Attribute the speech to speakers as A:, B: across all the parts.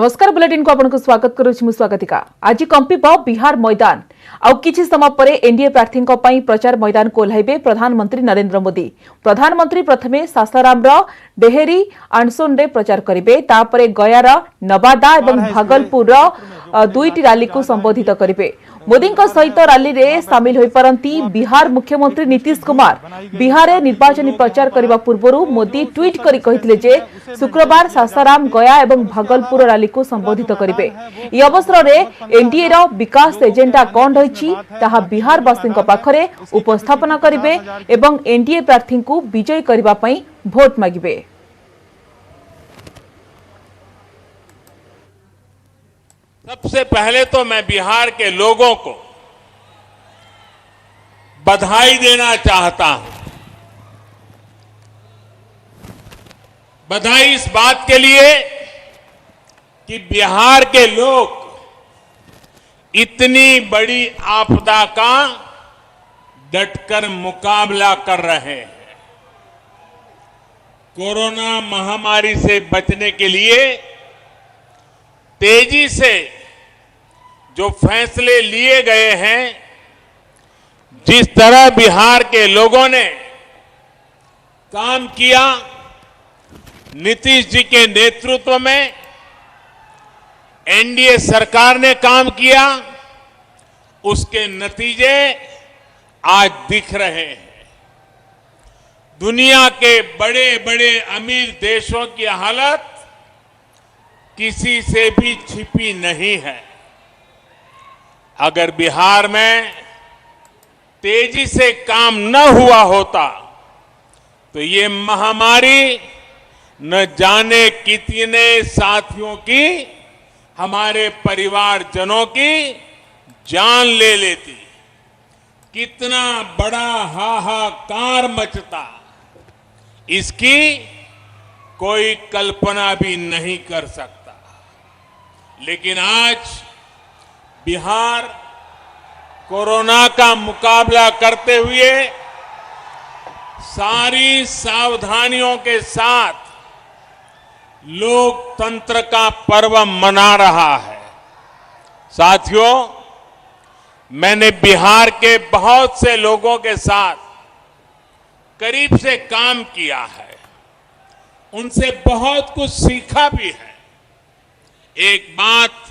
A: नमस्कार बुलेटिन को आपनको स्वागत करुछि मु स्वागतिका। आज कंपिब बिहार मैदान आउ किछि समय परे एनडीए प्रार्थी प्रचार मैदान को ओह्लाइबे प्रधानमंत्री नरेंद्र मोदी। प्रधानमंत्री प्रथमे सासाराम डेहेरी आनसोन रे प्रचार करिवे, तापरे गयार नवादा एवं भागलपुर दुईटी रैली को संबोधित करिवे। मोदी सहित रैली रे सामिल होई परंती बिहार मुख्यमंत्री नीतीश कुमार। बिहार में निर्वाचन प्रचार करने पूर्व मोदी ट्वीट करी कहिथिले जे शुक्रवार सासाराम गया एवं भागलपुर रैली को संबोधित करिवे। ई अवसर में एनडीए रो विकास एजेंडा कौन रही ताहा बिहारवासी पाखरे उपस्थापन करिवे एवं एनडीए प्रार्थी को विजयी करबा पई भोट मागिबे।
B: सबसे पहले तो मैं बिहार के लोगों को बधाई देना चाहता हूं। बधाई इस बात के लिए कि बिहार के लोग इतनी बड़ी आपदा का डटकर मुकाबला कर रहे हैं। कोरोना महामारी से बचने के लिए तेजी से जो फैसले लिए गए हैं, जिस तरह बिहार के लोगों ने काम किया, नीतीश जी के नेतृत्व में एनडीए सरकार ने काम किया, उसके नतीजे आज दिख रहे हैं। दुनिया के बड़े बड़े अमीर देशों की हालत किसी से भी छिपी नहीं है। अगर बिहार में तेजी से काम न हुआ होता तो ये महामारी न जाने कितने साथियों की, हमारे परिवारजनों की जान ले लेती। कितना बड़ा हाहाकार मचता, इसकी कोई कल्पना भी नहीं कर सकता। लेकिन आज बिहार कोरोना का मुकाबला करते हुए सारी सावधानियों के साथ लोकतंत्र का पर्व मना रहा है। साथियों, मैंने बिहार के बहुत से लोगों के साथ करीब से काम किया है, उनसे बहुत कुछ सीखा भी है। एक बात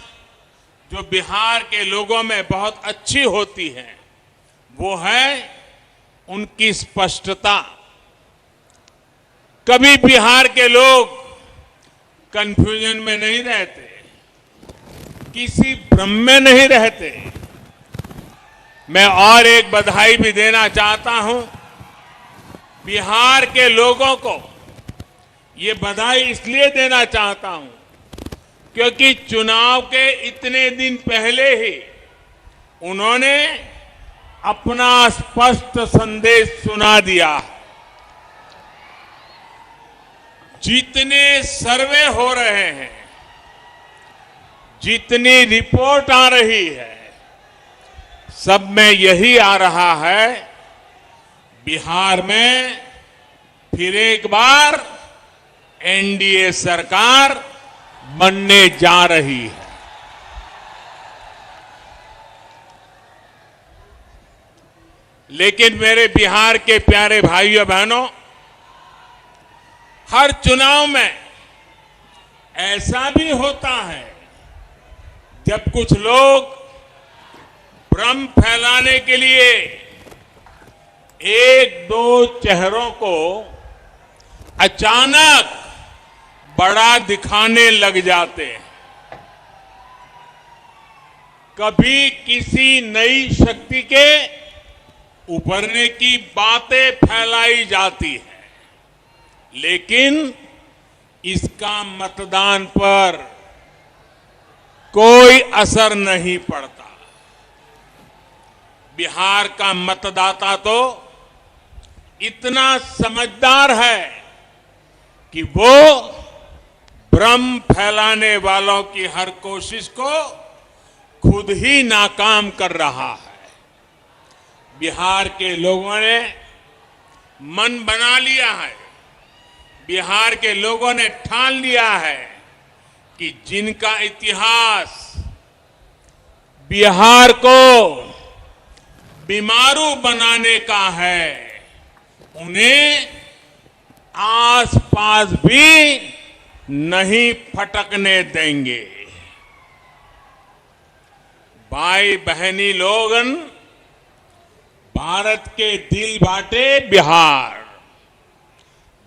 B: जो बिहार के लोगों में बहुत अच्छी होती है, वो है उनकी स्पष्टता। कभी बिहार के लोग कंफ्यूजन में नहीं रहते, किसी भ्रम में नहीं रहते। मैं और एक बधाई भी देना चाहता हूं बिहार के लोगों को। ये बधाई इसलिए देना चाहता हूं क्योंकि चुनाव के इतने दिन पहले ही उन्होंने अपना स्पष्ट संदेश सुना दिया। जितने सर्वे हो रहे हैं, जितनी रिपोर्ट आ रही है, सब में यही आ रहा है, बिहार में फिर एक बार एनडीए सरकार बनने जा रही है। लेकिन मेरे बिहार के प्यारे भाइयों बहनों, हर चुनाव में ऐसा भी होता है जब कुछ लोग भ्रम फैलाने के लिए एक दो चेहरों को अचानक बड़ा दिखाने लग जाते हैं। कभी किसी नई शक्ति के उभरने की बातें फैलाई जाती है, लेकिन इसका मतदान पर कोई असर नहीं पड़ता। बिहार का मतदाता तो इतना समझदार है कि वो भ्रम फैलाने वालों की हर कोशिश को खुद ही नाकाम कर रहा है। बिहार के लोगों ने मन बना लिया है, बिहार के लोगों ने ठान लिया है कि जिनका इतिहास बिहार को बीमारू बनाने का है, उन्हें आसपास भी नहीं फटकने देंगे। भाई बहनी लोगन, भारत के दिल बाटे बिहार,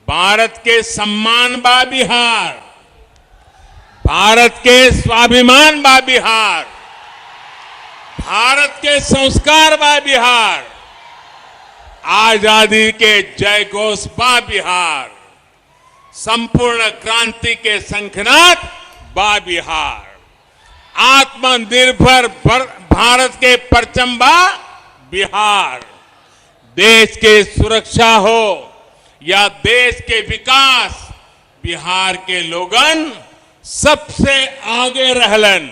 B: भारत के सम्मान बा बिहार, भारत के स्वाभिमान बा बिहार, भारत के संस्कार बा बिहार, आजादी के जय घोष बा बिहार, संपूर्ण क्रांति के शंखनाद बा बिहार, आत्मनिर्भर भारत के परचम बा बिहार। देश के सुरक्षा हो या देश के विकास, बिहार के लोगन सबसे आगे रहलन।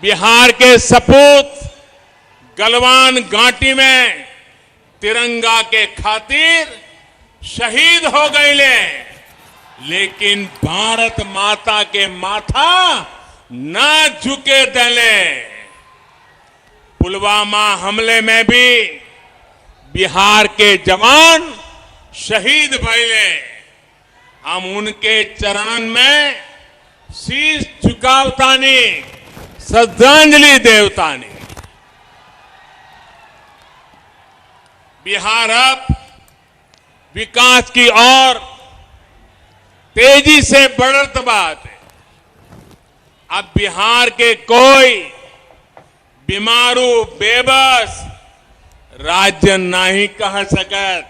B: बिहार के सपूत गलवान घाटी में तिरंगा के खातिर शहीद हो गए, लेकिन भारत माता के माथा ना झुके देले। पुलवामा हमले में भी बिहार के जवान शहीद भइले। हम उनके चरण में शीश झुकावतानी, श्रद्धांजलि देवतानी। बिहार अब विकास की ओर तेजी से बढ़त बात है। अब बिहार के कोई बीमारू बेबस राज्य नहीं कह सकत।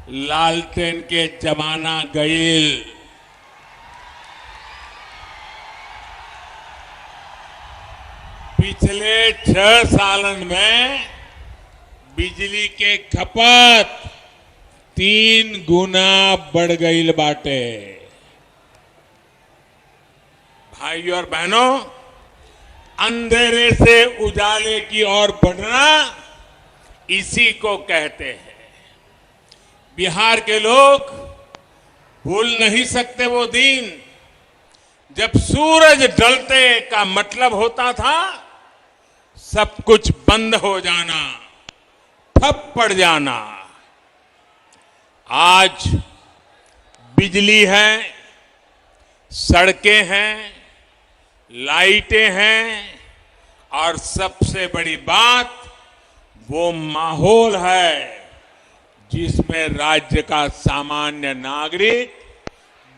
B: लालटेन के जमाना गईल। पिछले 6 सालन में बिजली के खपत 3 गुना बढ़ गईल बाटे। भाइयों और बहनों, अंधेरे से उजाले की ओर बढ़ना इसी को कहते हैं। बिहार के लोग भूल नहीं सकते वो दिन जब सूरज ढलते का मतलब होता था सब कुछ बंद हो जाना, ठप पड़ जाना। आज बिजली है, सड़कें हैं, लाइटें हैं और सबसे बड़ी बात वो माहौल है जिसमें राज्य का सामान्य नागरिक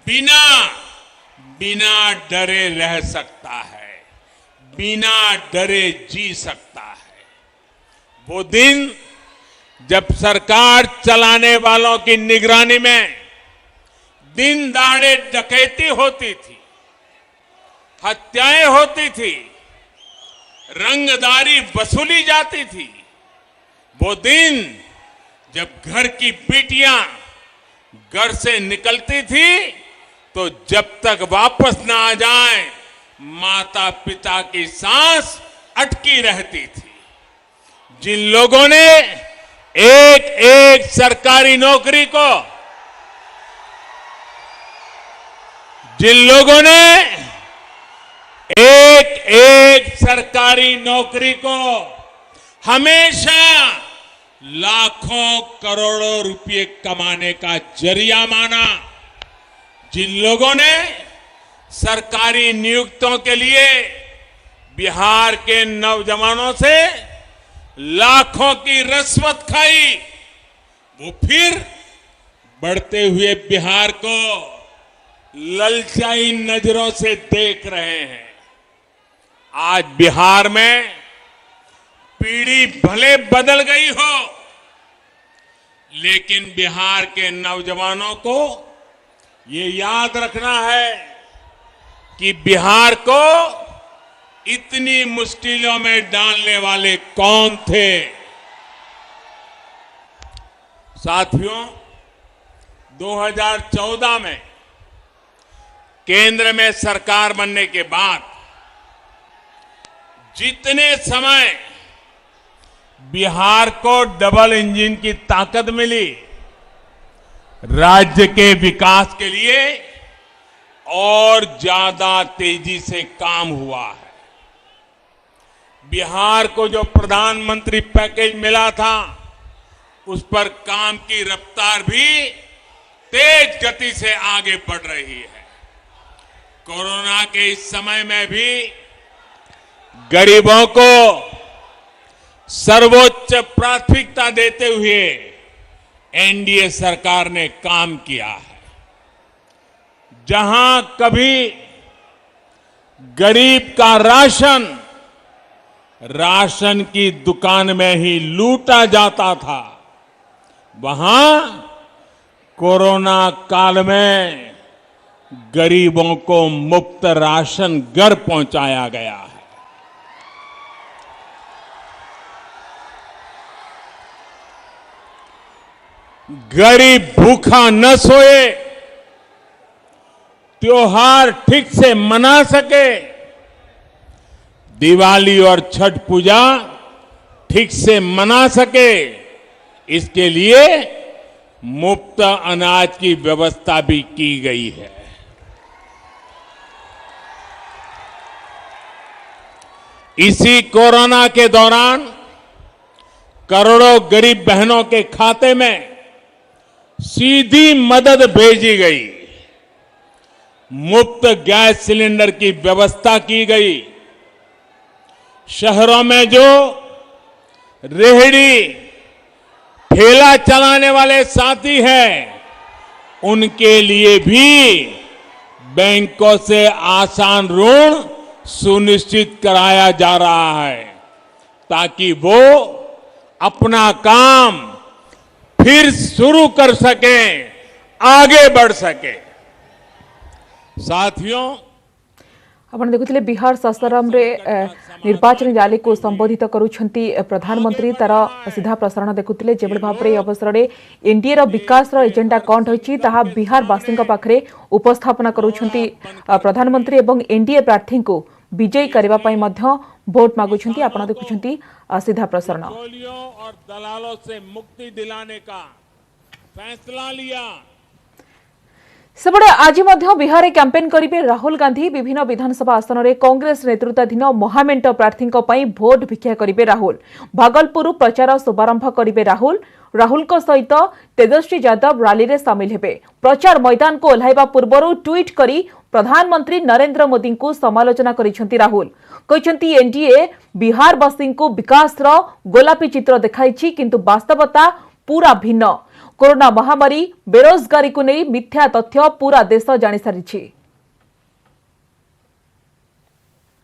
B: बिना डरे रह सकता है, बिना डरे जी सकता है। वो दिन जब सरकार चलाने वालों की निगरानी में दिन दहाड़े डकैती होती थी, हत्याएं होती थी, रंगदारी वसूली जाती थी। वो दिन जब घर की बेटियां घर से निकलती थी तो जब तक वापस ना आ जाए माता पिता की सांस अटकी रहती थी। जिन लोगों ने एक एक सरकारी नौकरी को, जिन लोगों ने एक एक सरकारी नौकरी को हमेशा लाखों करोड़ों रुपए कमाने का जरिया माना, जिन लोगों ने सरकारी नियुक्तियों के लिए बिहार के नौजवानों से लाखों की रिश्वत खाई, वो फिर बढ़ते हुए बिहार को ललचाई नजरों से देख रहे हैं। आज बिहार में पीढ़ी भले बदल गई हो, लेकिन बिहार के नौजवानों को ये याद रखना है कि बिहार को इतनी मुश्किलों में डालने वाले कौन थे। साथियों, 2014 में केंद्र में सरकार बनने के बाद जितने समय बिहार को डबल इंजन की ताकत मिली, राज्य के विकास के लिए और ज्यादा तेजी से काम हुआ है। बिहार को जो प्रधानमंत्री पैकेज मिला था, उस पर काम की रफ्तार भी तेज गति से आगे बढ़ रही है। कोरोना के इस समय में भी गरीबों को सर्वोच्च प्राथमिकता देते हुए एनडीए सरकार ने काम किया है। जहां कभी गरीब का राशन की दुकान में ही लूटा जाता था, वहां कोरोना काल में गरीबों को मुफ्त राशन घर पहुंचाया गया है। गरीब भूखा न सोए, त्योहार ठीक से मना सके, दिवाली और छठ पूजा ठीक से मना सके, इसके लिए मुफ्त अनाज की व्यवस्था भी की गई है। इसी कोरोना के दौरान करोड़ों गरीब बहनों के खाते में सीधी मदद भेजी गई। मुफ्त गैस सिलेंडर की व्यवस्था की गई। शहरों में जो रेहड़ी ठेला चलाने वाले साथी हैं, उनके लिए भी बैंकों से आसान ऋण सुनिश्चित कराया जा रहा है, ताकि वो अपना काम फिर शुरू कर सके, आगे बढ़ सके। साथियों,
A: आपण देखुथिले बिहार सासाराम रे निर्वाचन रैली को संबोधित करूछंती प्रधानमंत्री तार सीधा प्रसारण देखुथिले। जेबल भाबरे अवसर रे एनडीए रो विकास रो एजेंडा कोन होची ताहा बिहार वासिंक पाखरे उपस्थापना करूछंती प्रधानमंत्री एवं एनडीए प्रार्थी को विजयी करबा पई मध्य वोट मागुछंती। आपण देखुछंती सीधा प्रसारण।
B: और दलालों से मुक्ति दिलाने का फैसला लिया।
A: सेबड़े आज बिहार में कैंपेन करेंगे राहुल गांधी। विभिन्न विधानसभा आसन में कांग्रेस नेतृत्वाधीन महामेंट प्रार्थी भोट भिक्षा करेंगे राहुल। भागलपुर प्रचार शुभारंभ करेंगे राहुल सहित तेजस्वी यादव रैली में सामिल हेबे। प्रचार मैदान को ओह्लाइबा पूर्व ट्वीट करी प्रधानमंत्री नरेंद्र मोदी को समालोचना करिसेंती राहुल। कहते एनडीए बिहारवासी को विकास गोलापी चित्र देखाई, किंतु वास्तवता पूरा भिन्न। कोरोना महामारी बेरोजगारी को नहीं मिथ्या तथ्य पूरा देश जानी सारी।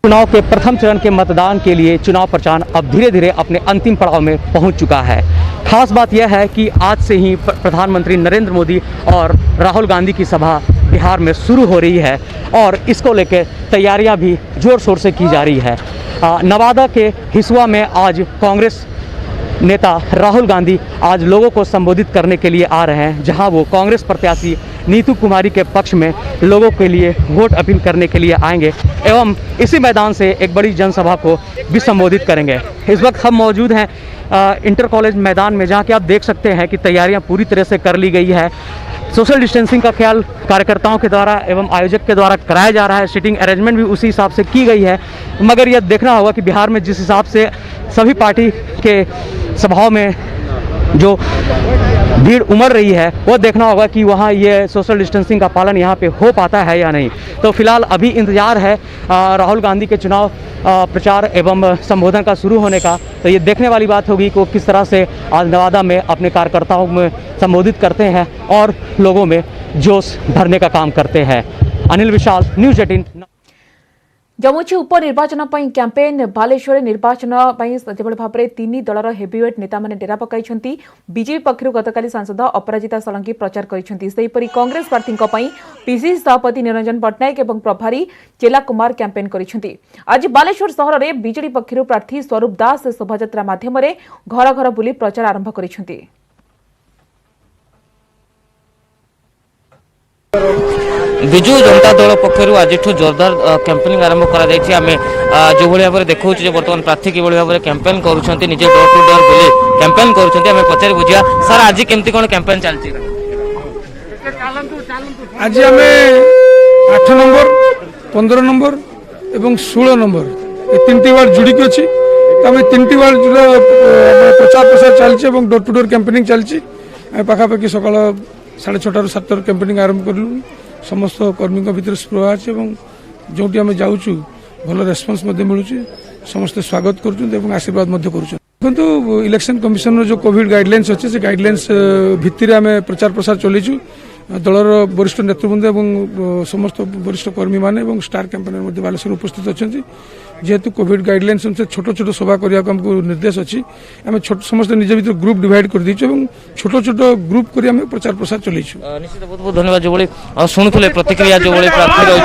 C: चुनाव के प्रथम चरण के मतदान के लिए चुनाव प्रचार अब धीरे धीरे अपने अंतिम पड़ाव में पहुंच चुका है। खास बात यह है कि आज से ही प्रधानमंत्री नरेंद्र मोदी और राहुल गांधी की सभा बिहार में शुरू हो रही है और इसको लेकर तैयारियां भी जोर शोर से की जा रही है। नवादा के हिसुआ में आज कांग्रेस नेता राहुल गांधी आज लोगों को संबोधित करने के लिए आ रहे हैं, जहां वो कांग्रेस प्रत्याशी नीतू कुमारी के पक्ष में लोगों के लिए वोट अपील करने के लिए आएंगे एवं इसी मैदान से एक बड़ी जनसभा को भी संबोधित करेंगे। इस वक्त हम मौजूद हैं इंटर कॉलेज मैदान में, जहां कि आप देख सकते हैं कि तैयारियां पूरी तरह से कर ली गई है। सोशल डिस्टेंसिंग का ख्याल कार्यकर्ताओं के द्वारा एवं आयोजक के द्वारा कराया जा रहा है। सीटिंग अरेंजमेंट भी उसी हिसाब से की गई है। मगर यह देखना होगा कि बिहार में जिस हिसाब से सभी पार्टी के सभाओं में जो भीड़ उमड़ रही है, वो देखना होगा कि वहाँ ये सोशल डिस्टेंसिंग का पालन यहाँ पे हो पाता है या नहीं। तो फिलहाल अभी इंतजार है राहुल गांधी के चुनाव प्रचार एवं संबोधन का शुरू होने का। तो ये देखने वाली बात होगी कि वो किस तरह से आज नवादा में अपने कार्यकर्ताओं में संबोधित करते हैं और लोगों में जोश भरने का काम करते हैं। अनिल विशाल, न्यूज 18।
A: जमुची उपनिर्वाचन कैंपेन बालेश्वर निर्वाचन जो भाव में तीन दलर हेवीवेट नेता मैंने डेरा पकाई। बीजेपी पक्षर गतकाली सांसद अपराजिता सोलंकी प्रचार कर कांग्रेस प्रार्थी पीसीसी सभापति निरंजन पट्टनायक और प्रभारी चेला कुमार कैंपेन कर। आज बालेश्वर सहर में बीजेडी पक्षर प्रार्थी स्वरूप दास शोभायात्रा माध्यम घर घर बुली प्रचार आरंभ कर।
D: विजु जनता दल पक्षर आज जोरदार कैंपेनिंग आरंभ कर जो भाई भाव में देखा बर्तमान प्रार्थी कि भाव में कैंपेन कर निजे डोर टू डोर बुली कैंपेन कर पचारि बुझा सर आज केमती कौन कैंपेन चलती
E: आज आम 8 नंबर 15 नंबर एवं 16 नंबर ये 3टी वार्ड जुड़िक अच्छी तो आम 3टी वार्ड प्रचार प्रसार चलती डोर टू डोर कैंपेनिंग चलती पाखापाखि सकाल 6:30 7 कैंपेनिंग आरंभ करूँ समस्त कर्मी भर स्पृह अच्छे जो आम जाऊँ भल रेस्पन्स मिलूँ समस्ते स्वागत कर आशीर्वाद देखो इलेक्शन कमिशन जो कोविड गाइडलाइंस अच्छे से गाइडलाइंस भित्ति आम प्रचार प्रसार चलू दलर वरिष्ठ नेतृवृंद और समस्त वरिष्ठ कर्मी माने स्टार कैंपेनर बालेश्वर उपस्थित अच्छा जेहेतु कोविड गाइडलाइंस अनुसार छोट छोट सभा करने को हमको निर्देश अच्छी आम समस्त निज भर ग्रुप डिवाइड कर दीचु छोट छोट ग्रुप कर प्रचार प्रसार चलैछु।
D: निश्चित बहुत बहुत धन्यवाद जो शुणुले प्रतिक्रिया जो प्रार्थी रही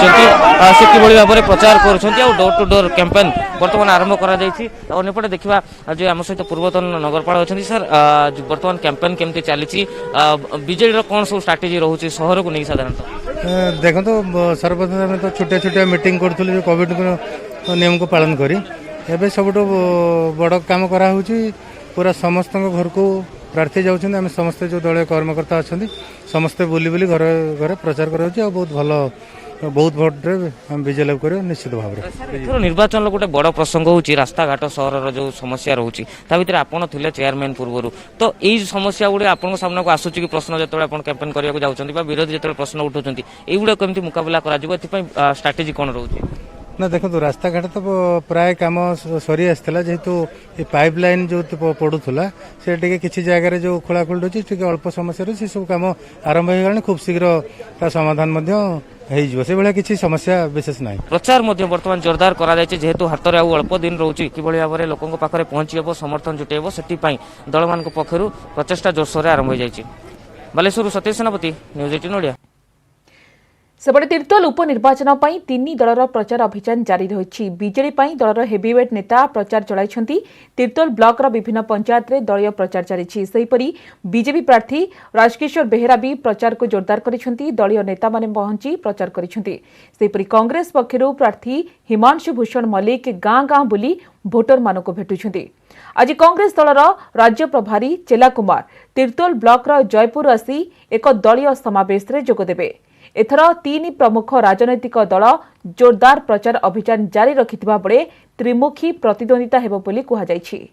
D: से कि भाव में प्रचार कर डोर टू डोर कैंपेन बर्तमान आरंभ करपटे देखा जो आम सहित पूर्वतन नगरपाल अच्छा सर बर्तमान कैंपेन केमती चली बीजेडी कौन सब स्ट्राटेजी रोचे सहर को नहीं साधारणतः
F: देखो तो सर्वप्रथम तो छोटिया छोटिया मीटिंग करूँ कोविड नियम को पालन करी एवं सब बड़ काम करा पूरा समस्त घर को प्रार्थी जाऊँ आम समस्ते जो दलीय कर्मकर्ता अच्छा समस्ते बुली बुली घर घर प्रचार कर बहुत भल बहुत भोट्रे विजय लाभ कर निश्चित भाव में
D: निर्वाचन गोटे बड़ प्रसंग होची रास्ता घाट सहर जो समस्या रोची ता भीतर आपण थिले चेयरमैन पूर्व तो यही समस्या गुड़े आपण सामना को आसूची कि प्रश्न जो कैंपेन करने जाऊँच विरोधी जो प्रश्न उठाउछंती एगुड़ा केमती मुकाबला करा स्ट्राटेजी कौन रोचे
F: ना देखो तो रास्ता घाट तो प्राय काम सरी आसाला जेहेतु ये पाइपलाइन जो पड़ूला से किसी जगह जो खोलाखोल रोचे अल्प समस्या से सब कम आरंभ हो खूब शीघ्र समाधान से भाया किसी समस्या विशेष ना
D: प्रचार बर्तमान जोरदार करा जेहेतु हाथ में अल्प दिन रोचे कि भाव में लोकों पाखे पहुंचब समर्थन जुटेब से दल मान पक्षर प्रचेषा जोरसोर आरंभ हो जाए। बालेश्वर सतीश सेनापति न्यूज 18 ओडिया।
A: सेपटे तीर्तोल उपनिर्वाचन पर 3 दलर प्रचार अभियान जारी रही बीजेडी दलर हेवीवेट नेता प्रचार चलाई तीर्तोल ब्लॉक विभिन्न पंचायत रे दलीय प्रचार चली बीजेपी प्रार्थी राजकिशोर बेहेरा भी प्रचार को जोरदार करिसेंती दलीय नेता माने पहुंची प्रचार करिसेंती कांग्रेस पक्षरु प्रार्थी हिमांशु भूषण मल्लिक गाँ गाँ बुली भोटर मानक भेटुछंती। आज कांग्रेस दलर राज्य प्रभारी चेला कुमार तीर्तोल ब्लॉक जयपुर आसी एक दलीय समावेश रे जोगदेबे। एथर 3 प्रमुख राजनैतिक दल जोरदार प्रचार अभियान जारी रखिथिबा बेले त्रिमुखी प्रतिद्वंदिता हेबो बोली कुहा जायछि।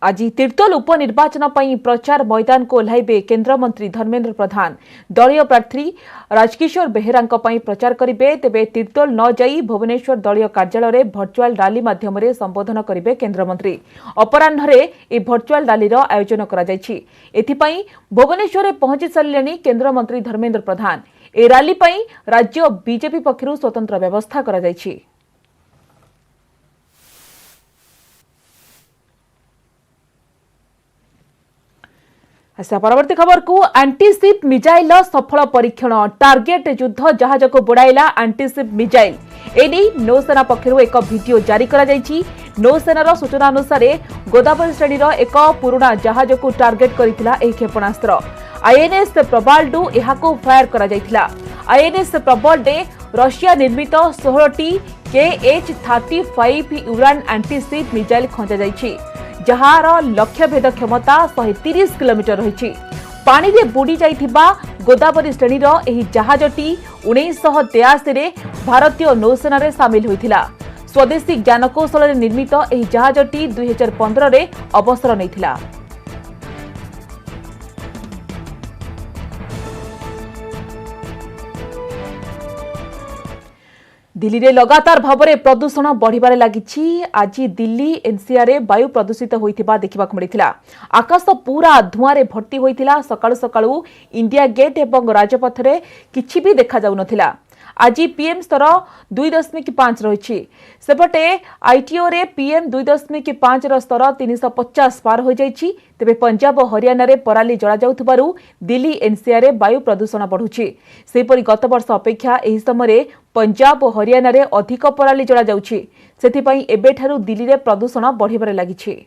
A: आज तीर्तोल उपनिर्वाचन पर प्रचार मैदान को ओह्लाइबे केन्द्रमंत्री धर्मेन्द्र प्रधान दलीय प्रार्थी राजकिशोर बेहेरा प्रचार करेंगे तेबे तीर्तोल न जाई भुवनेश्वर दलीय कार्यालय भर्चुआल रैली माध्यम संबोधन करेंगे केन्द्रमंत्री। अपराह्न ए भर्चुआल रैली आयोजन करा भुवनेश्वर पहुंची सारे केन्द्रमंत्री धर्मेन्द्र प्रधान ए रैली राज्य बीजेपी पक्षरु स्वतंत्र व्यवस्था करा जायछि। परवर्ती खबर को एंटीशिप मिसाइल सफल परीक्षण टार्गेट युद्ध जहाज को बुड़ाइला एंटीशिप मिसाइल एने नौसेना पक्षरु एक वीडियो जारी करा जायछि। नौसेनार सूचना अनुसार गोदावरी श्रेणीर एक पुराना जहाज को टार्गेट करथिला एही क्षेपणास्त्र आईएनएस प्रबाल्डू एहाको फायर करा जायथिला। आईएनएस प्रबाल्डे रशिया निर्मित 16टी KH-35 यूरान एंटीशिप मिसाइल खंजा जायछि जहार लक्ष्य भेद क्षमता 130 किलोमीटर रही। पानी रे बुड़ी जाइथिबा गोदावरी श्रेणीर एही जहाजटी 1983 रे भारतीय नौसेना रे सामिल होइथिला। स्वदेशी ज्ञानकौशल रे निर्मित एही जहाजटी 2015 रे अवसर नैथिला। दिल्ली रे लगातार भाव में प्रदूषण बढ़िबारे लागिछि। आज दिल्ली एनसीआर रे वायु प्रदूषित होइथिबा देखिबाक मिलिथिला। आकाश पूरा धुआं रे भर्ती होइथिला। सकाळु सकाळु इंडिया गेट एवं राजपथ रे किछि भी देखा जाउ नथिला। आज पीएम स्तर 2.5 रही। सेपटे आईटीओ रे पीएम 2.5 स्तर 350 पार हो जाइछि। तेबे पंजाब और हरियाणा रे पराली जला जाउथबारु दिल्ली एनसीआर रे वायु प्रदूषण बढ़ुछि। सेपरि गत वर्ष अपेक्षा एही समय पंजाब और हरियाणा रे अधिक पराली जला जाउछि। सेथिपई एबेठारु दिल्ली रे प्रदूषण बढ़िबारे लागिछि।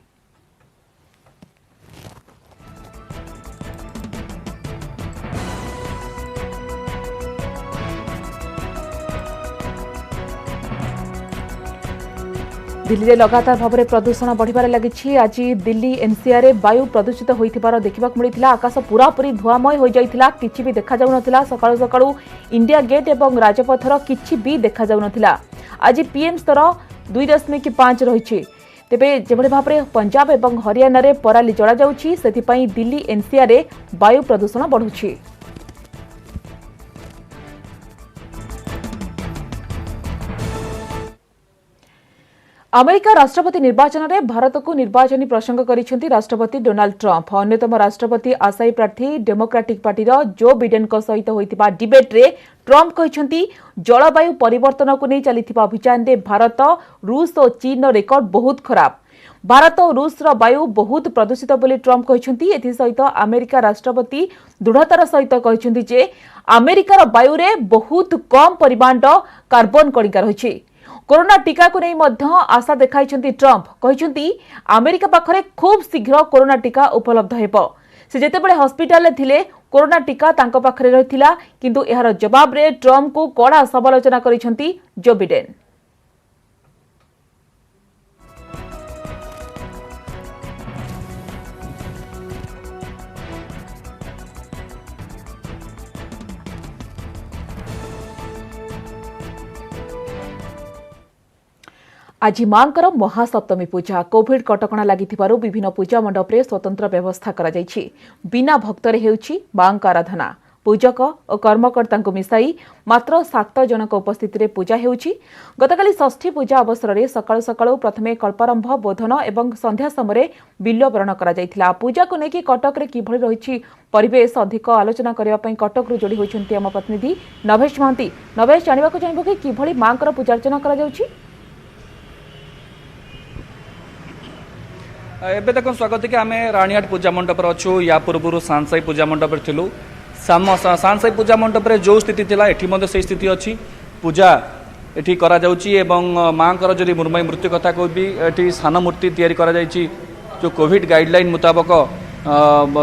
A: दिल्ली में लगातार भाव में प्रदूषण बढ़िबार लगी। आज दिल्ली एनसीआर रे वायु प्रदूषित होइथिबार देखिबाक मिलिथिला। आकाश पूरापूरी धुआमय हो जाइथिला, किछि भी देखा जाउ नथिला। सकाळु सकाळु इंडिया गेट एवं राजपथर किछि भी देखा जाउ नथिला। आज पीएम स्तर 2.5 रही। तेबे जेभଳି भाबरे पंजाब एवं हरियाणा रे पराली जळा जाउछि, सेथिपई दिल्ली एनसीआर रे वायु प्रदूषण बढ़ुछि। अमेरिका राष्ट्रपति निर्वाचन में भारत को निर्वाचनी प्रसंग करिसेंती राष्ट्रपति डोनाल्ड ट्रंप। अन्यतम राष्ट्रपति आशायी प्रार्थी डेमोक्रेटिक पार्टी जो बिडेन सहित होइतिबा डिबेट रे ट्रंप कहिसेंती जलवायु परिवर्तन को नहीं चलिथिबा अभियान रे भारत, रूस और चीन रेकर्ड बहुत खराब। भारत और रूस वायु बहुत प्रदूषित बोली ट्रंप कहिसेंती। एथि सहित अमेरिका राष्ट्रपति दृढ़तार सहित कहिसेंती जे अमेरिकार वायु रे बहुत कम परिमाण कार्बन कणिका रहिछि। कोरोना टीका को नहीं मध्य आशा देखाई ट्रंप कहते अमेरिका पाखरे खूब शीघ्र कोरोना टीका उपलब्ध हेबो। से जेतेबेले हॉस्पिटल थिले कोरोना टीका तांको पाखरे रहिथिला, किंतु एहार जवाब रे ट्रंप को कड़ा समालोचना करिसेंती जो बिडेन। आज मांकर महासप्तमी पूजा कोविड कटकणा लागिथिबारु विभिन्न पूजा मंडप रे स्वतंत्र व्यवस्था करा जायछि। बिना भक्तरे हेउछि मांका आराधना। पूजक और कर्मकर्ता मिसाई मात्र 7 जनक उपस्थिति रे पूजा हेउछि। गतकाली षष्ठी पूजा अवसर रे सकाळु सकाळु प्रथमे कल्पारंभ बोधन एवं संध्या समय बिल्ववरण करा जायथिला। पूजा को नेकी कटक रे किभଳି रहिछि परिवेश अधिक आलोचना करिया पई कटक रु जोडी होइछन्ती हम प्रतिनिधि नभेश महांती। नभेश जानिबा को चाहबो कि किभଳି मांकर पूजा अर्चना करा जाउछि।
G: एबे देखो स्वागत कि आम राणीहाट पूजा मंडप अच्छु। या पूर्व सांसाई पूजा मंडप थिलु। सांसाई पूजा मंडप जो स्थिति थिला एठी मध्य से स्थिति अच्छी। पूजा एठी करा जाउची एवं मांकर जदि मुर्मय मृत्यु कथा कहबी एठी सान मूर्ति तैयारी करा जाइची। जो कोविड गाइडलाइन मुताबक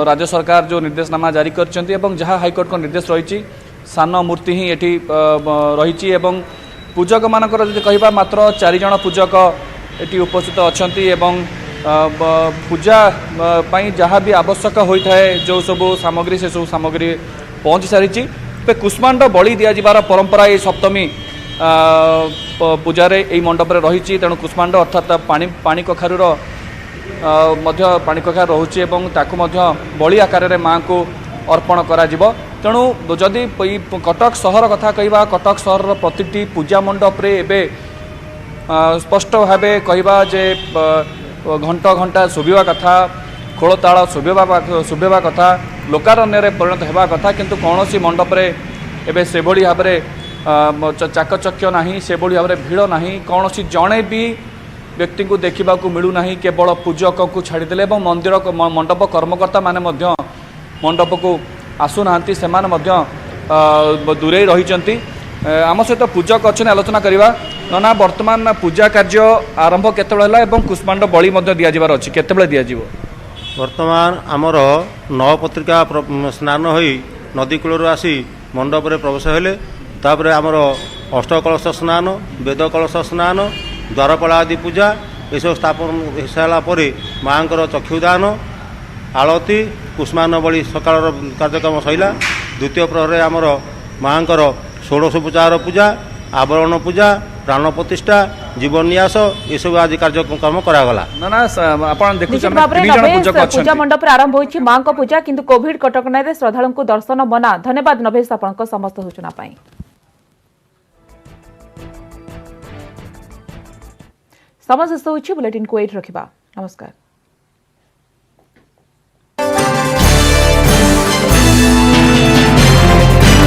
G: राज्य सरकार जो निर्देशनामा जारी करछन्ती एवं जहाँ हाईकोर्ट को निर्देश रही सान मूर्ति ही एठी रही। एवं पूजक मानकर जदि कहबा मात्र 4 जण पूजक एठी उपस्थित अछन्ती एवं पूजा पाई जहाँ भी आवश्यक होता है जो सब सामग्री से सब सामग्री पहुँच सारी। कुष्मांड बलि दिजार परंपरा ये सप्तमी पूजा यही मंडप रही। तेणु कुष्मांड अर्थात पानी कखारूर पानी कखार रोचे बलि आकार माँ को अर्पण करा। तेणु जदि कटक सहर कथा कहवा कटक सहर प्रति पूजा मंडप रे एबे स्पष्ट भाव कहवा जे घंटा घंटा शुभिवा कथा, खोलताल शुभिवा कथा, लोकारण्य परिणत होगा कथा, किंतु कौन सी मंडप रे एबे से भाई भाव में चाकचक्य नहीं, से भाई भाव में भिड़ नहीं, कौन सी जड़े भी व्यक्ति को देखा मिलूना। केवल पूजक को छाड़देले मंदिर मंडप कर्मकर्ता माने मंडप को आसुना से दूरे रही। आम सहित पूजक अच्छे आलोचना करवा। ना वर्तमान पूजा कार्य आरंभ केतबेला एवं कुष्मांड बलि दिजार अच्छी केतबेले दिजाजिवो?
H: वर्तमान आमर नवपत्रिका स्नान होई नदी कूल आसी मंडप रे प्रवेश हेले। तापरे आमर अष्टकलश स्नान, वेद कलश स्नान, द्वारपाल आदि पूजा ये स्थापन हो सारा पर माँ चक्षुदान, आलती, कुष्मांड बलि सकाळ कार्यक्रम सैला। द्वितीय प्रहर आमर माँ षोड़शोपचार पूजा, आवरण पूजा, प्राण प्रतिष्ठा, जीवन न्यास ये सब आज कार्यक्रम करागला।
A: पूजा मंडप आरंभ होइछि मां को पूजा, किंतु कोविड कटकणा रे श्रद्धालु को दर्शन मना। धन्यवाद नभेश आपनक समस्त सूचना पाई। समस्त होइछि बुलेटिन को एट रखिबा। नमस्कार।